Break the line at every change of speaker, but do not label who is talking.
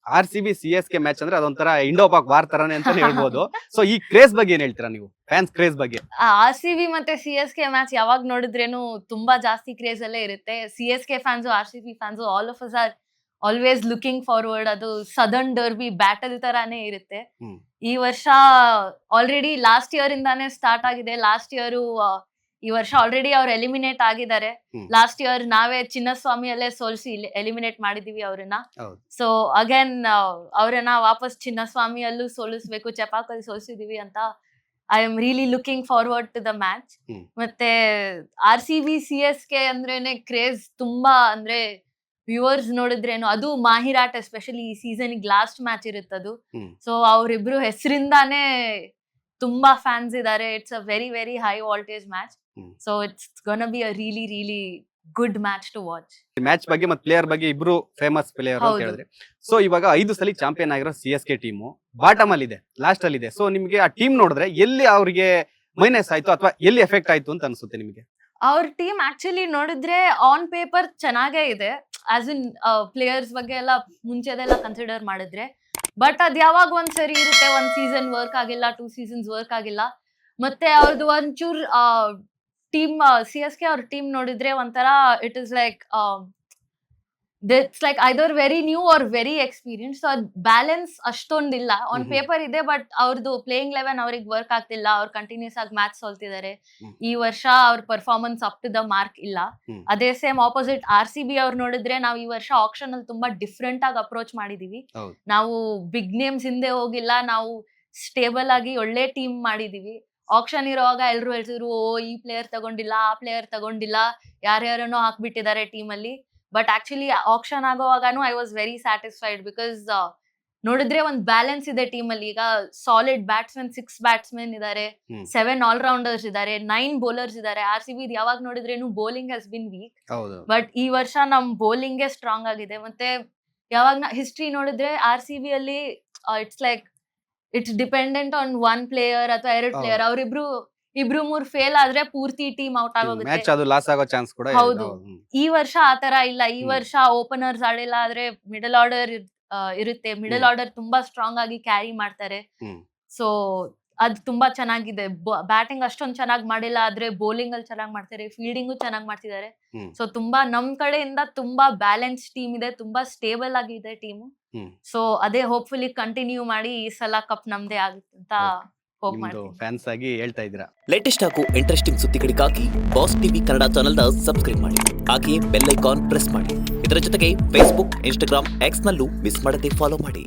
RCB CSK match ಅಂದ್ರೆ ಅದೊಂಥರ Indo Pak war ತರಾನೇ ಅಂತ ಹೇಳ್ಬೋದು. ಸೊ ಈ ಕ್ರೇಜ್ ಬಗ್ಗೆ ಏನ್ ಹೇಳ್ತೀರಾ ನೀವು, ಫ್ಯಾನ್ಸ್ ಕ್ರೇಜ್ ಬಗ್ಗೆ?
RCB ಮತ್ತೆ CSK ಮ್ಯಾಚ್ ಯಾವಾಗ ನೋಡಿದ್ರೇನು ತುಂಬಾ ಜಾಸ್ತಿ ಕ್ರೇಜ್ ಅಲ್ಲೇ ಇರುತ್ತೆ. CSK fans, RCB fans, all of us are always looking forward. ಅದು ಸದರ್ನ್ ಡರ್ಬಿ ಬ್ಯಾಟಲ್ ತರಾನೇ ಇರುತ್ತೆ. ಈ ವರ್ಷ ಆಲ್ರೆಡಿ ಲಾಸ್ಟ್ ಇಯರ್ ಇಂದಾನೇ ಸ್ಟಾರ್ಟ್ ಆಗಿದೆ. ಲಾಸ್ಟ್ ಇಯರ್ ಈ ವರ್ಷ ಆಲ್ರೆಡಿ ಅವ್ರು ಎಲಿಮಿನೇಟ್ ಆಗಿದ್ದಾರೆ. ಲಾಸ್ಟ್ ಇಯರ್ ನಾವೇ ಚಿನ್ನಸ್ವಾಮಿಯಲ್ಲೇ ಸೋಲ್ಸಿ ಎಲಿಮಿನೇಟ್ ಮಾಡಿದೀವಿ ಅವ್ರನ್ನ. ಸೊ ಅಗೇನ್ ಅವ್ರನ್ನ ವಾಪಸ್ ಚಿನ್ನಸ್ವಾಮಿಯಲ್ಲೂ ಸೋಲಿಸ್ಬೇಕು, ಚಪಾಕಲ್ಲಿ ಸೋಲ್ಸಿದೀವಿ ಅಂತ I am really looking forward to the match. ಮತ್ತೆ RCB CSK ಅಂದ್ರೇನೆ ಕ್ರೇಜ್ ತುಂಬಾ. ಅಂದ್ರೆ ವ್ಯೂವರ್ಸ್ ನೋಡಿದ್ರೇನು, ಅದು ಮಾಹಿರಾಟ್ ಎಸ್ಪೆಷಲಿ ಈ ಸೀಸನ್ ಲಾಸ್ಟ್ ಮ್ಯಾಚ್ ಇರುತ್ತದು. ಸೊ ಅವ್ರಿಬ್ರು ಹೆಸರಿಂದಾನೇ ತುಂಬಾ ಫ್ಯಾನ್ಸ್ ಇದಾರೆ. It's a very very high voltage match. So it's gonna be a really really good match to watch.
Match ಬಗ್ಗೆ ಮತ್ತೆ ಪ್ಲೇಯರ್ ಬಗ್ಗೆ ಇಬ್ರು ಫೇಮಸ್ ಪ್ಲೇಯರ್ ಅಂತ ಹೇಳಿದ್ರೆ, ಸೊ ಇವಾಗ 5 ಸಲ ಚಾಂಪಿಯನ್ ಆಗಿರೋ CSK ಟೀಮು ಬಾಟಮ್ ಅಲ್ಲಿ ಇದೆ, ಲಾಸ್ಟ್ ಅಲ್ಲಿ ಇದೆ. ಸೊ ನಿಮ್ಗೆ ಆ ಟೀಮ್ ನೋಡಿದ್ರೆ ಎಲ್ಲಿ ಅವ್ರಿಗೆ ಮೈನಸ್ ಆಯ್ತು ಅಥವಾ ಎಲ್ಲಿ ಎಫೆಕ್ಟ್ ಆಯ್ತು ಅಂತ ಅನ್ಸುತ್ತೆ ನಿಮಗೆ?
ಅವ್ರ ಟೀಮ್ ಆಕ್ಚುಲಿ ನೋಡಿದ್ರೆ ಆನ್ ಪೇಪರ್ ಚೆನ್ನಾಗೇ ಇದೆ, ಆಸ್ ಇನ್ ಪ್ಲೇಯರ್ಸ್ ಬಗ್ಗೆ ಎಲ್ಲ ಮುಂಚೆದೆಲ್ಲ ಕನ್ಸಿಡರ್ ಮಾಡಿದ್ರೆ. ಬಟ್ ಅದ್ ಯಾವಾಗ ಒಂದ್ಸರಿ ಇರುತ್ತೆ, 1 ಸೀಸನ್ ವರ್ಕ್ ಆಗಿಲ್ಲ, 2 ಸೀಸನ್ಸ್ ವರ್ಕ್ ಆಗಿಲ್ಲ. ಮತ್ತೆ ಅವ್ರದ್ದು ಒಂಚೂರ್ ಟೀಮ್ CSK ಅವ್ರ ಟೀಮ್ ನೋಡಿದ್ರೆ ಒಂಥರ it is like it's like either very new are very experience. So ಅದ್ ಬ್ಯಾಲೆನ್ಸ್ ಅಷ್ಟೊಂದಿಲ್ಲ. ಆನ್ ಪೇಪರ್ ಇದೆ, ಬಟ್ ಅವ್ರದ್ದು ಪ್ಲೇಯಿಂಗ್ 11 ಅವ್ರಿಗೆ ವರ್ಕ್ ಆಗ್ತಿಲ್ಲ. ಅವ್ರು ಕಂಟಿನ್ಯೂಸ್ ಆಗಿ ಮ್ಯಾಚ್ ಸೋಲ್ತಿದ್ದಾರೆ. ಈ ವರ್ಷ ಅವ್ರ performance up to the mark ಇಲ್ಲ. ಅದೇ ಸೇಮ್ ಆಪೋಸಿಟ್ RCB ಅವ್ರು ನೋಡಿದ್ರೆ, ನಾವು ಈ ವರ್ಷ ಆಕ್ಷನ್ ಅಲ್ಲಿ ತುಂಬಾ ಡಿಫ್ರೆಂಟ್ ಆಗಿ ಅಪ್ರೋಚ್ ಮಾಡಿದೀವಿ. ನಾವು ಬಿಗ್ ನೇಮ್ಸ್ ಹಿಂದೆ ಹೋಗಿಲ್ಲ, ನಾವು ಸ್ಟೇಬಲ್ ಆಗಿ ಒಳ್ಳೆ ಟೀಮ್ ಮಾಡಿದೀವಿ. ಆಕ್ಷನ್ ಇರುವಾಗ ಎಲ್ರು ಹೇಳ್ತಿದ್ರು, ಓ ಈ ಪ್ಲೇಯರ್ ತಗೊಂಡಿಲ್ಲ, ಆ ಪ್ಲೇಯರ್ ತಗೊಂಡಿಲ್ಲ, ಯಾರ್ಯಾರನೋ ಹಾಕ್ಬಿಟ್ಟಿದ್ದಾರೆ ಟೀಮ್ ಅಲ್ಲಿ. ಬಟ್ ಆಕ್ಚುಲಿ ಆಕ್ಷನ್ ಆಗೋವಾಗನು I was very satisfied, because ನೋಡಿದ್ರೆ ಒಂದ್ ಬ್ಯಾಲೆನ್ಸ್ ಇದೆ ಟೀಮ್ ಅಲ್ಲಿ. ಈಗ ಸಾಲಿಡ್ ಬ್ಯಾಟ್ಸ್ಮನ್ 6 ಬ್ಯಾಟ್ಸ್ಮನ್ ಇದಾರೆ, 7 ಆಲ್ರೌಂಡರ್ಸ್ ಇದಾರೆ, 9 ಬೌಲರ್ಸ್ ಇದಾರೆ. RCB ಯಾವಾಗ ನೋಡಿದ್ರೇನು bowling has been weak, but ಈ ವರ್ಷ ನಮ್ ಬೌಲಿಂಗ್ ಸ್ಟ್ರಾಂಗ್ ಆಗಿದೆ. ಮತ್ತೆ ಯಾವಾಗ ಹಿಸ್ಟ್ರಿ ನೋಡಿದ್ರೆ RCB ಅಲ್ಲಿ it's like it's dependent on 1 player ಅಥವಾ 2 ಪ್ಲೇಯರ್. ಅವ್ರಿಬ್ರು 2-3 ಫೇಲ್ ಆದ್ರೆ ಪೂರ್ತಿ ಟೀಮ್ ಔಟ್ ಆಗೋಗುತ್ತೆ,
ಅದು ಲಾಸ್ ಆಗೋ ಚಾನ್ಸ್ ಕೂಡ
ಹೌದು. ಈ ವರ್ಷ ಆತರ ಇಲ್ಲ. ಈ ವರ್ಷ ಓಪನರ್ಸ್ ಆಡಿಲ್ಲ ಆದ್ರೆ ಮಿಡಲ್ ಆರ್ಡರ್ ಇರುತ್ತೆ. ಮಿಡಲ್ ಆರ್ಡರ್ ತುಂಬಾ ಸ್ಟ್ರಾಂಗ್ ಆಗಿ ಕ್ಯಾರಿ ಮಾಡ್ತಾರೆ. ಸೊ ಅದ್ ತುಂಬಾ ಚೆನ್ನಾಗಿದೆ. ಬ್ಯಾಟಿಂಗ್ ಅಷ್ಟೊಂದ್ ಚೆನ್ನಾಗಿ ಮಾಡಿಲ್ಲ ಆದ್ರೆ ಬೌಲಿಂಗ್ ಅಲ್ಲಿ ಚೆನ್ನಾಗಿ ಮಾಡ್ತಾರೆ, ಫೀಲ್ಡಿಂಗು ಚೆನ್ನಾಗಿ ಮಾಡ್ತಿದ್ದಾರೆ. ಸೊ ತುಂಬಾ ನಮ್ ಕಡೆಯಿಂದ ತುಂಬಾ ಬ್ಯಾಲೆನ್ಸ್ ಟೀಮ್ ಇದೆ, ತುಂಬಾ ಸ್ಟೇಬಲ್ ಆಗಿದೆ ಟೀಮ್. ಸೊ ಅದೇ ಹೋಪ್ಫುಲಿ ಕಂಟಿನ್ಯೂ ಮಾಡಿ ಈ ಸಲ ಕಪ್ ನಮ್ದೇ ಆಗುತ್ತೆ ಅಂತ ಹೋಪ್ ಮಾಡ್ತೀನಿ.
ಫ್ಯಾನ್ಸ್ ಆಗಿ ಹೇಳ್ತಾ ಇದ್ದೀರಾ.
ಲೇಟೆಸ್ಟ್ ಹಾಗೂ ಇಂಟ್ರೆಸ್ಟಿಂಗ್ ಸುದ್ದಿಗಳಿಗಾಗಿ ಬಾಸ್ ಟಿವಿ ಕನ್ನಡ ಚಾನೆಲ್ನ ಸಬ್ಸ್ಕ್ರೈಬ್ ಮಾಡಿ, ಹಾಗೆಯೇ ಬೆಲ್ ಐಕಾನ್ ಪ್ರೆಸ್ ಮಾಡಿ. ಇದರ ಜೊತೆಗೆ ಫೇಸ್ಬುಕ್, ಇನ್ಸ್ಟಾಗ್ರಾಮ್, ಎಕ್ಸ್ ನಲ್ಲೂ ಮಿಸ್ ಮಾಡದೆ ಫಾಲೋ ಮಾಡಿ.